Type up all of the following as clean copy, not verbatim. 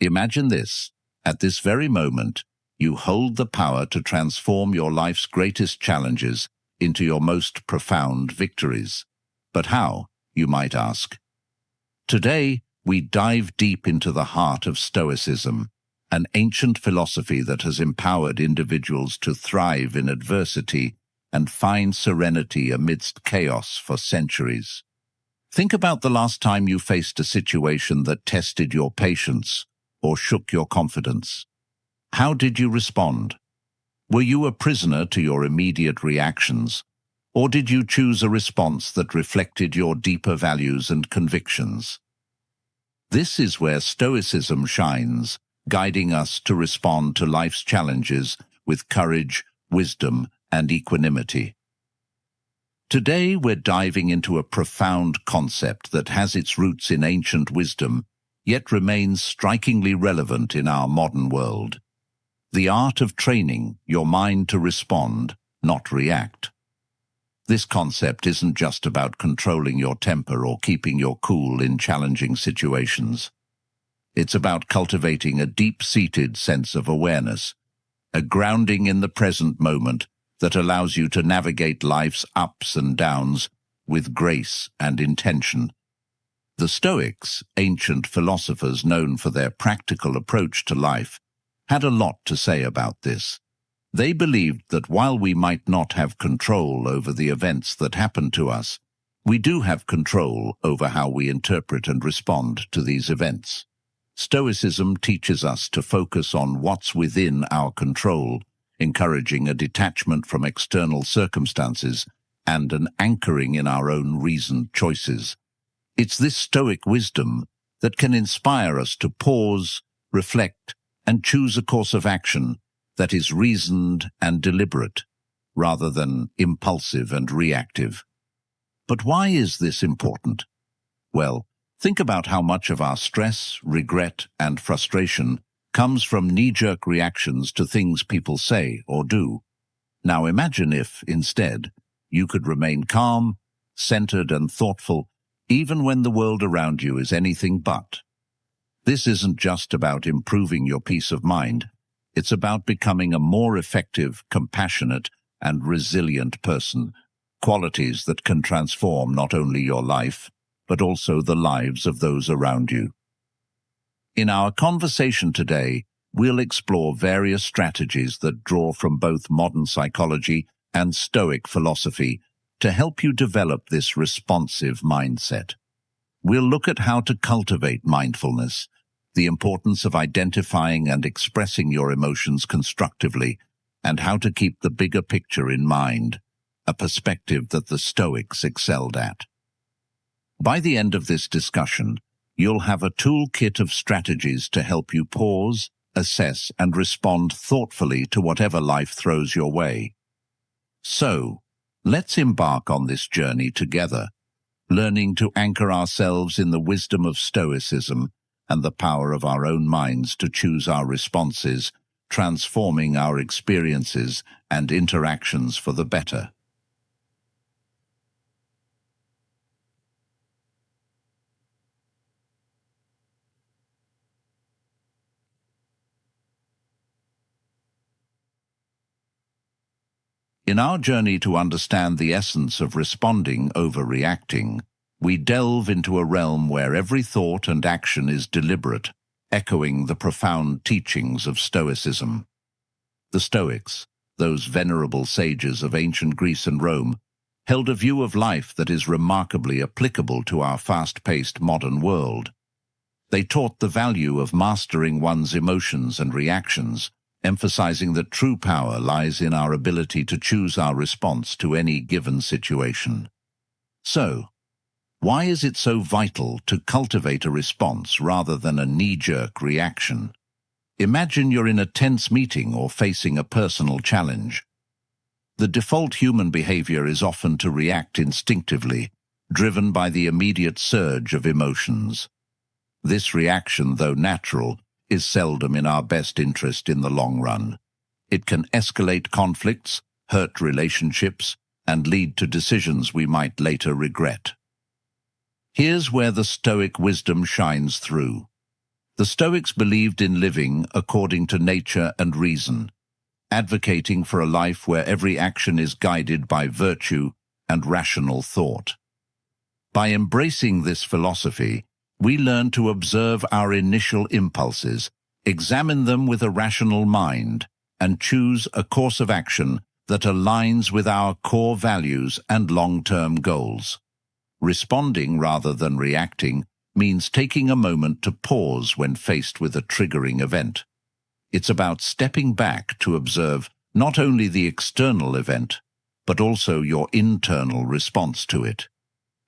Imagine this. At this very moment, you hold the power to transform your life's greatest challenges into your most profound victories. But how, you might ask? Today, we dive deep into the heart of Stoicism, an ancient philosophy that has empowered individuals to thrive in adversity and find serenity amidst chaos for centuries. Think about the last time you faced a situation that tested your patience or shook your confidence. How did you respond? Were you a prisoner to your immediate reactions, or did you choose a response that reflected your deeper values and convictions? This is where Stoicism shines, guiding us to respond to life's challenges with courage, wisdom, and equanimity. Today, we're diving into a profound concept that has its roots in ancient wisdom, yet remains strikingly relevant in our modern world. The art of training your mind to respond, not react. This concept isn't just about controlling your temper or keeping your cool in challenging situations. It's about cultivating a deep-seated sense of awareness, a grounding in the present moment that allows you to navigate life's ups and downs with grace and intention. The Stoics, ancient philosophers known for their practical approach to life, had a lot to say about this. They believed that while we might not have control over the events that happen to us, we do have control over how we interpret and respond to these events. Stoicism teaches us to focus on what's within our control, encouraging a detachment from external circumstances and an anchoring in our own reasoned choices. It's this Stoic wisdom that can inspire us to pause, reflect, and choose a course of action that is reasoned and deliberate, rather than impulsive and reactive. But why is this important? Well, think about how much of our stress, regret, and frustration comes from knee-jerk reactions to things people say or do. Now imagine if, instead, you could remain calm, centered, and thoughtful, even when the world around you is anything but. This isn't just about improving your peace of mind. It's about becoming a more effective, compassionate, and resilient person, qualities that can transform not only your life, but also the lives of those around you. In our conversation today, we'll explore various strategies that draw from both modern psychology and Stoic philosophy to help you develop this responsive mindset. We'll look at how to cultivate mindfulness, the importance of identifying and expressing your emotions constructively, and how to keep the bigger picture in mind, a perspective that the Stoics excelled at. By the end of this discussion, you'll have a toolkit of strategies to help you pause, assess, and respond thoughtfully to whatever life throws your way. So, let's embark on this journey together, learning to anchor ourselves in the wisdom of Stoicism and the power of our own minds to choose our responses, transforming our experiences and interactions for the better. In our journey to understand the essence of responding over reacting, we delve into a realm where every thought and action is deliberate, echoing the profound teachings of Stoicism. The Stoics, those venerable sages of ancient Greece and Rome, held a view of life that is remarkably applicable to our fast-paced modern world. They taught the value of mastering one's emotions and reactions, emphasizing that true power lies in our ability to choose our response to any given situation. So, why is it so vital to cultivate a response rather than a knee-jerk reaction? Imagine you're in a tense meeting or facing a personal challenge. The default human behavior is often to react instinctively, driven by the immediate surge of emotions. This reaction, though natural, is seldom in our best interest in the long run. It can escalate conflicts, hurt relationships, and lead to decisions we might later regret. Here's where the Stoic wisdom shines through. The Stoics believed in living according to nature and reason, advocating for a life where every action is guided by virtue and rational thought. By embracing this philosophy, we learn to observe our initial impulses, examine them with a rational mind, and choose a course of action that aligns with our core values and long-term goals. Responding rather than reacting means taking a moment to pause when faced with a triggering event. It's about stepping back to observe not only the external event, but also your internal response to it.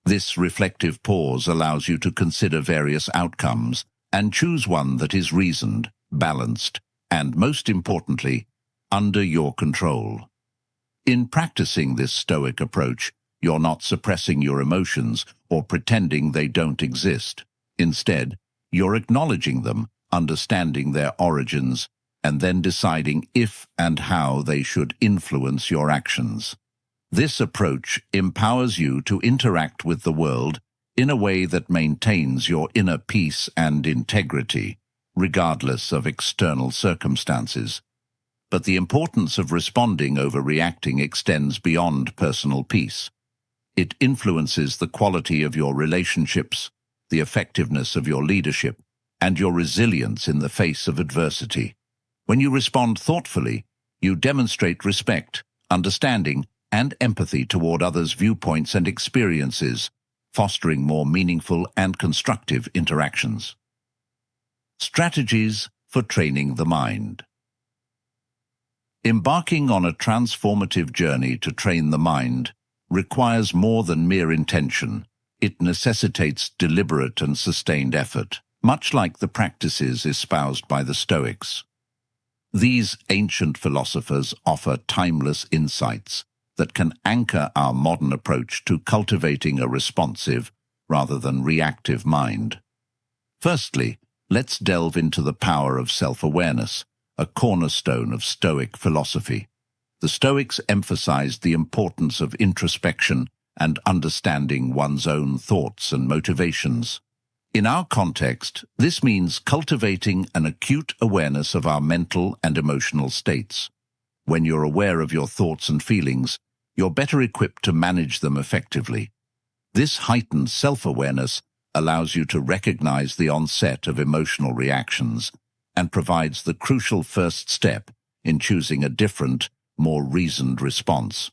This reflective pause allows you to consider various outcomes and choose one that is reasoned, balanced, and, most importantly, under your control. In practicing this Stoic approach, you're not suppressing your emotions or pretending they don't exist. Instead, you're acknowledging them, understanding their origins, and then deciding if and how they should influence your actions. This approach empowers you to interact with the world in a way that maintains your inner peace and integrity, regardless of external circumstances. But the importance of responding over reacting extends beyond personal peace. It influences the quality of your relationships, the effectiveness of your leadership, and your resilience in the face of adversity. When you respond thoughtfully, you demonstrate respect, understanding, and empathy toward others' viewpoints and experiences, fostering more meaningful and constructive interactions. Strategies for training the mind. Embarking on a transformative journey to train the mind requires more than mere intention. It necessitates deliberate and sustained effort, much like the practices espoused by the Stoics. These ancient philosophers offer timeless insights that can anchor our modern approach to cultivating a responsive rather than reactive mind. Firstly, let's delve into the power of self-awareness, a cornerstone of Stoic philosophy. The Stoics emphasized the importance of introspection and understanding one's own thoughts and motivations. In our context, this means cultivating an acute awareness of our mental and emotional states. When you're aware of your thoughts and feelings, you're better equipped to manage them effectively. This heightened self-awareness allows you to recognize the onset of emotional reactions and provides the crucial first step in choosing a different, more reasoned response.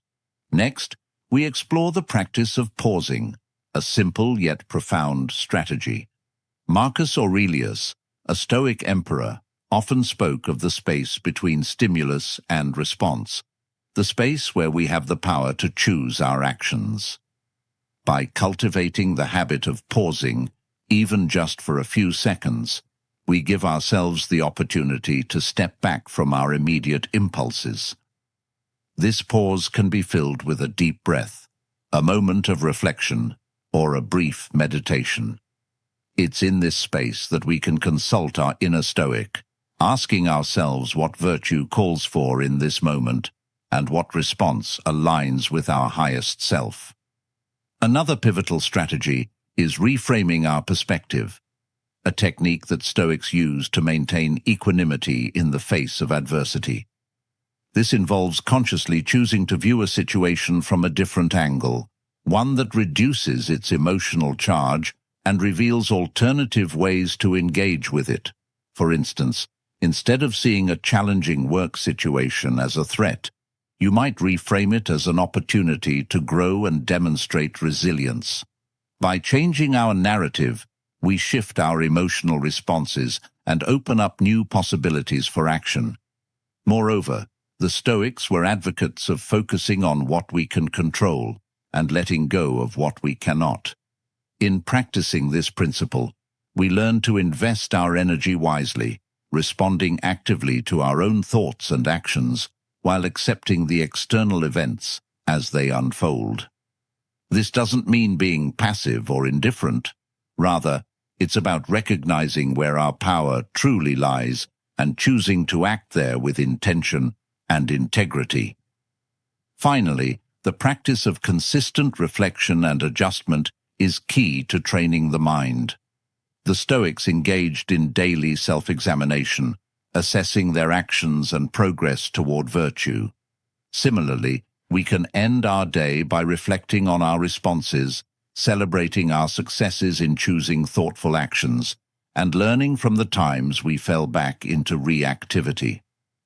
Next, we explore the practice of pausing, a simple yet profound strategy. Marcus Aurelius, a Stoic emperor, often spoke of the space between stimulus and response, the space where we have the power to choose our actions. By cultivating the habit of pausing, even just for a few seconds, we give ourselves the opportunity to step back from our immediate impulses. This pause can be filled with a deep breath, a moment of reflection, or a brief meditation. It's in this space that we can consult our inner Stoic, asking ourselves what virtue calls for in this moment and what response aligns with our highest self. Another pivotal strategy is reframing our perspective, a technique that Stoics use to maintain equanimity in the face of adversity. This involves consciously choosing to view a situation from a different angle, one that reduces its emotional charge and reveals alternative ways to engage with it. For instance, instead of seeing a challenging work situation as a threat, you might reframe it as an opportunity to grow and demonstrate resilience. By changing our narrative, we shift our emotional responses and open up new possibilities for action. Moreover, the Stoics were advocates of focusing on what we can control and letting go of what we cannot. In practicing this principle, we learn to invest our energy wisely, responding actively to our own thoughts and actions while accepting the external events as they unfold. This doesn't mean being passive or indifferent. Rather, it's about recognizing where our power truly lies and choosing to act there with intention and integrity. Finally, the practice of consistent reflection and adjustment is key to training the mind. The Stoics engaged in daily self-examination, assessing their actions and progress toward virtue. Similarly, we can end our day by reflecting on our responses, celebrating our successes in choosing thoughtful actions, and learning from the times we fell back into reactivity.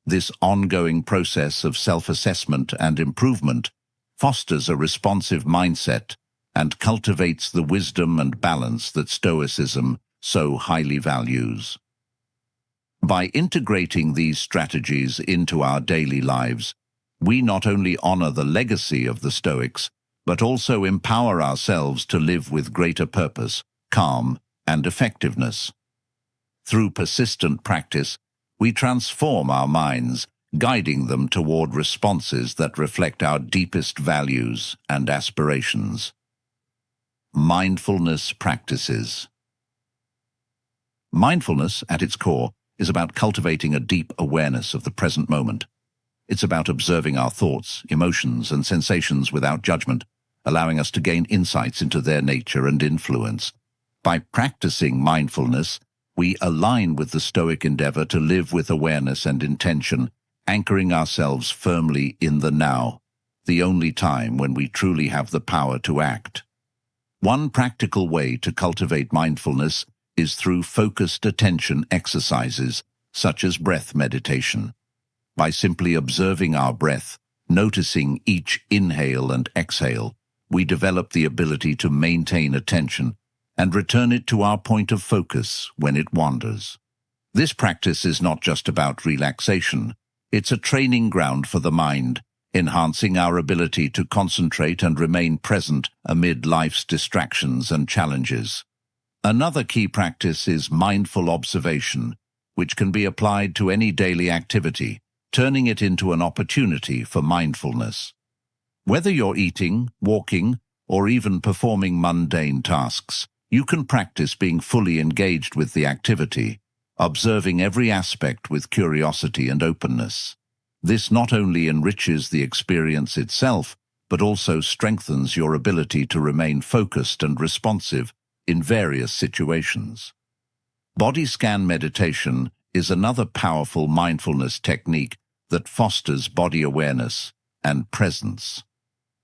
This ongoing process of self-assessment and improvement fosters a responsive mindset and cultivates the wisdom and balance that Stoicism so highly values. By integrating these strategies into our daily lives, we not only honor the legacy of the Stoics, but also empower ourselves to live with greater purpose, calm, and effectiveness. Through persistent practice, we transform our minds, guiding them toward responses that reflect our deepest values and aspirations. Mindfulness practices. Mindfulness, at its core, is about cultivating a deep awareness of the present moment. It's about observing our thoughts, emotions, and sensations without judgment, allowing us to gain insights into their nature and influence. By practicing mindfulness, we align with the Stoic endeavor to live with awareness and intention, anchoring ourselves firmly in the now, the only time when we truly have the power to act. One practical way to cultivate mindfulness is through focused attention exercises, such as breath meditation. By simply observing our breath, noticing each inhale and exhale, we develop the ability to maintain attention and return it to our point of focus when it wanders. This practice is not just about relaxation, it's a training ground for the mind, enhancing our ability to concentrate and remain present amid life's distractions and challenges. Another key practice is mindful observation, which can be applied to any daily activity, turning it into an opportunity for mindfulness. Whether you're eating, walking, or even performing mundane tasks, you can practice being fully engaged with the activity, observing every aspect with curiosity and openness. This not only enriches the experience itself, but also strengthens your ability to remain focused and responsive in various situations. Body scan meditation is another powerful mindfulness technique that fosters body awareness and presence.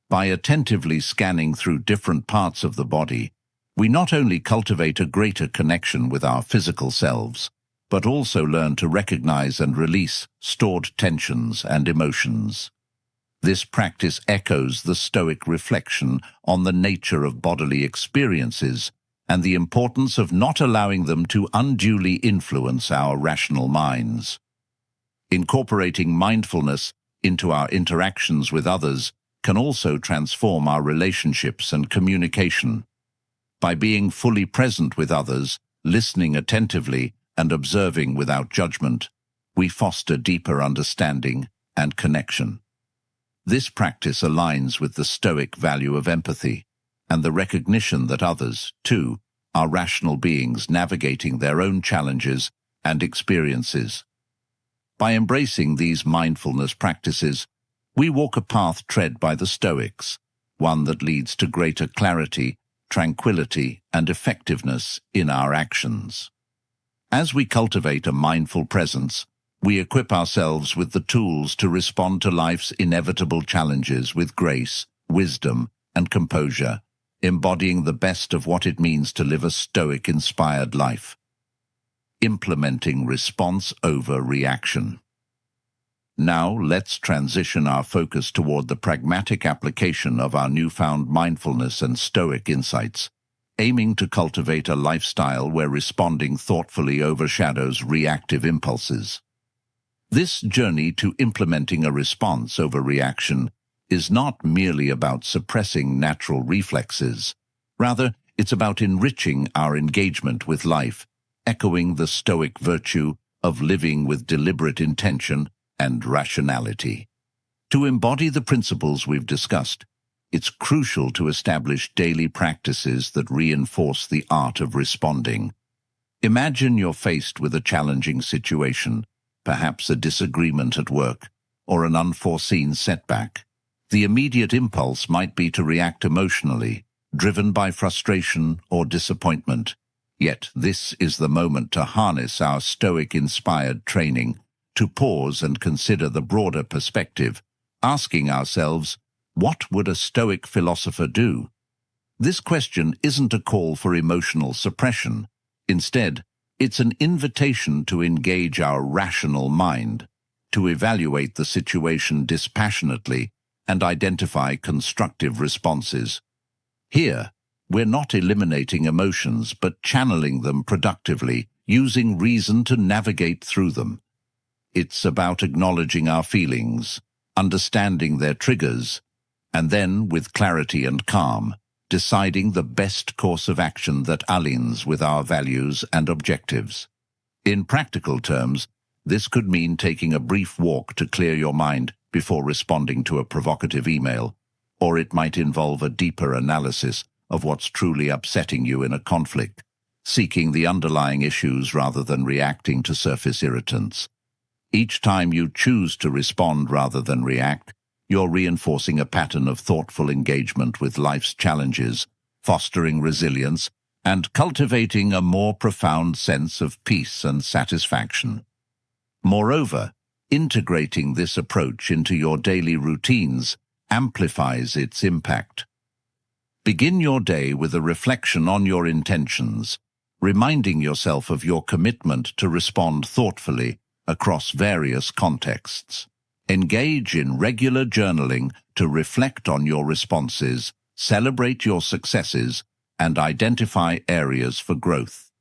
By attentively scanning through different parts of the body, we not only cultivate a greater connection with our physical selves, but also learn to recognize and release stored tensions and emotions. This practice echoes the Stoic reflection on the nature of bodily experiences and the importance of not allowing them to unduly influence our rational minds. Incorporating mindfulness into our interactions with others can also transform our relationships and communication. By being fully present with others, listening attentively, and observing without judgment, we foster deeper understanding and connection. This practice aligns with the Stoic value of empathy and the recognition that others, too, are rational beings navigating their own challenges and experiences. By embracing these mindfulness practices, we walk a path tread by the Stoics, one that leads to greater clarity, tranquility, and effectiveness in our actions. As we cultivate a mindful presence, we equip ourselves with the tools to respond to life's inevitable challenges with grace, wisdom, and composure, embodying the best of what it means to live a Stoic-inspired life. Implementing response over reaction. Now let's transition our focus toward the pragmatic application of our newfound mindfulness and Stoic insights, aiming to cultivate a lifestyle where responding thoughtfully overshadows reactive impulses. This journey to implementing a response over reaction is not merely about suppressing natural reflexes. Rather, it's about enriching our engagement with life, echoing the Stoic virtue of living with deliberate intention and rationality. To embody the principles we've discussed, it's crucial to establish daily practices that reinforce the art of responding. Imagine you're faced with a challenging situation, perhaps a disagreement at work, or an unforeseen setback. The immediate impulse might be to react emotionally, driven by frustration or disappointment. Yet this is the moment to harness our Stoic-inspired training, to pause and consider the broader perspective, asking ourselves, what would a Stoic philosopher do? This question isn't a call for emotional suppression. Instead, it's an invitation to engage our rational mind, to evaluate the situation dispassionately and identify constructive responses. Here, we're not eliminating emotions but channeling them productively, using reason to navigate through them. It's about acknowledging our feelings, understanding their triggers, and then, with clarity and calm, deciding the best course of action that aligns with our values and objectives. In practical terms, this could mean taking a brief walk to clear your mind before responding to a provocative email, or it might involve a deeper analysis of what's truly upsetting you in a conflict, seeking the underlying issues rather than reacting to surface irritants. Each time you choose to respond rather than react, you're reinforcing a pattern of thoughtful engagement with life's challenges, fostering resilience, and cultivating a more profound sense of peace and satisfaction. Moreover, integrating this approach into your daily routines amplifies its impact. Begin your day with a reflection on your intentions, reminding yourself of your commitment to respond thoughtfully across various contexts. Engage in regular journaling to reflect on your responses, celebrate your successes, and identify areas for growth.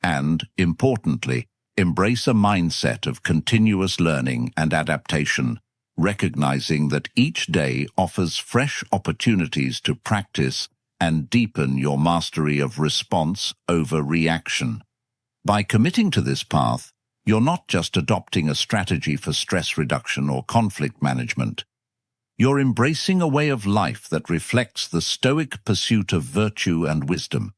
And, importantly, embrace a mindset of continuous learning and adaptation, recognizing that each day offers fresh opportunities to practice and deepen your mastery of response over reaction. By committing to this path, you're not just adopting a strategy for stress reduction or conflict management. You're embracing a way of life that reflects the Stoic pursuit of virtue and wisdom.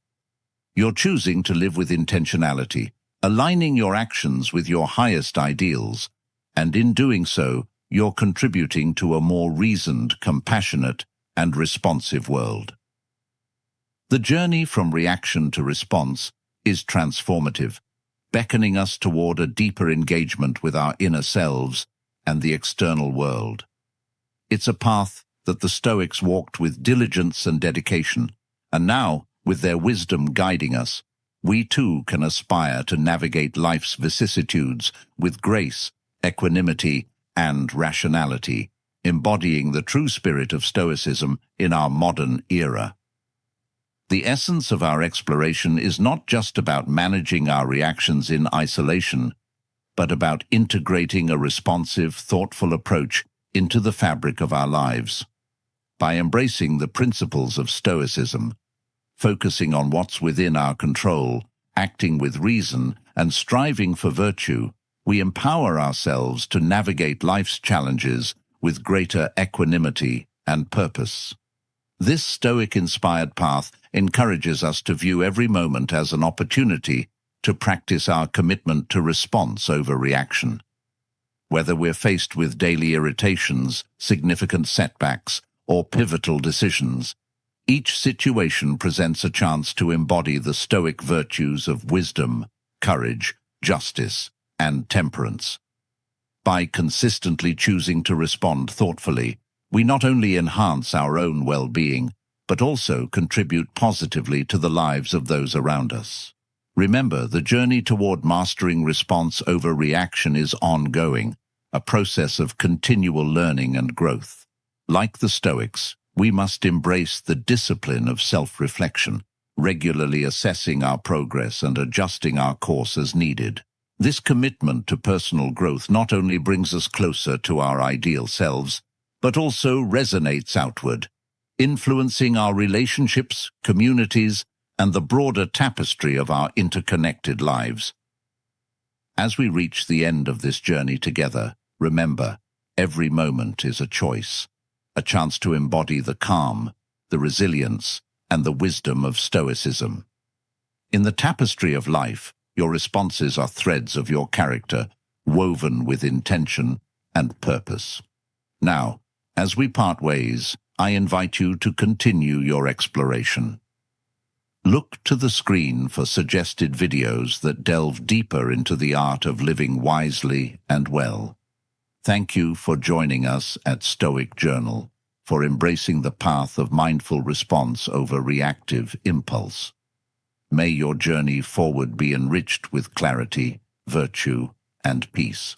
You're choosing to live with intentionality, aligning your actions with your highest ideals, and in doing so, you're contributing to a more reasoned, compassionate, and responsive world. The journey from reaction to response is transformative, beckoning us toward a deeper engagement with our inner selves and the external world. It's a path that the Stoics walked with diligence and dedication, and now, with their wisdom guiding us, we too can aspire to navigate life's vicissitudes with grace, equanimity, and rationality, embodying the true spirit of Stoicism in our modern era. The essence of our exploration is not just about managing our reactions in isolation, but about integrating a responsive, thoughtful approach into the fabric of our lives. By embracing the principles of Stoicism, focusing on what's within our control, acting with reason, and striving for virtue, we empower ourselves to navigate life's challenges with greater equanimity and purpose. This Stoic-inspired path encourages us to view every moment as an opportunity to practice our commitment to response over reaction. Whether we're faced with daily irritations, significant setbacks, or pivotal decisions, each situation presents a chance to embody the Stoic virtues of wisdom, courage, justice, and temperance. By consistently choosing to respond thoughtfully, we not only enhance our own well-being, but also contribute positively to the lives of those around us. Remember, the journey toward mastering response over reaction is ongoing, a process of continual learning and growth. Like the Stoics, we must embrace the discipline of self-reflection, regularly assessing our progress and adjusting our course as needed. This commitment to personal growth not only brings us closer to our ideal selves, but also resonates outward, influencing our relationships, communities, and the broader tapestry of our interconnected lives. As we reach the end of this journey together, remember, every moment is a choice, a chance to embody the calm, the resilience, and the wisdom of Stoicism. In the tapestry of life, your responses are threads of your character, woven with intention and purpose. Now, as we part ways, I invite you to continue your exploration. Look to the screen for suggested videos that delve deeper into the art of living wisely and well. Thank you for joining us at Stoic Journal, for embracing the path of mindful response over reactive impulse. May your journey forward be enriched with clarity, virtue, and peace.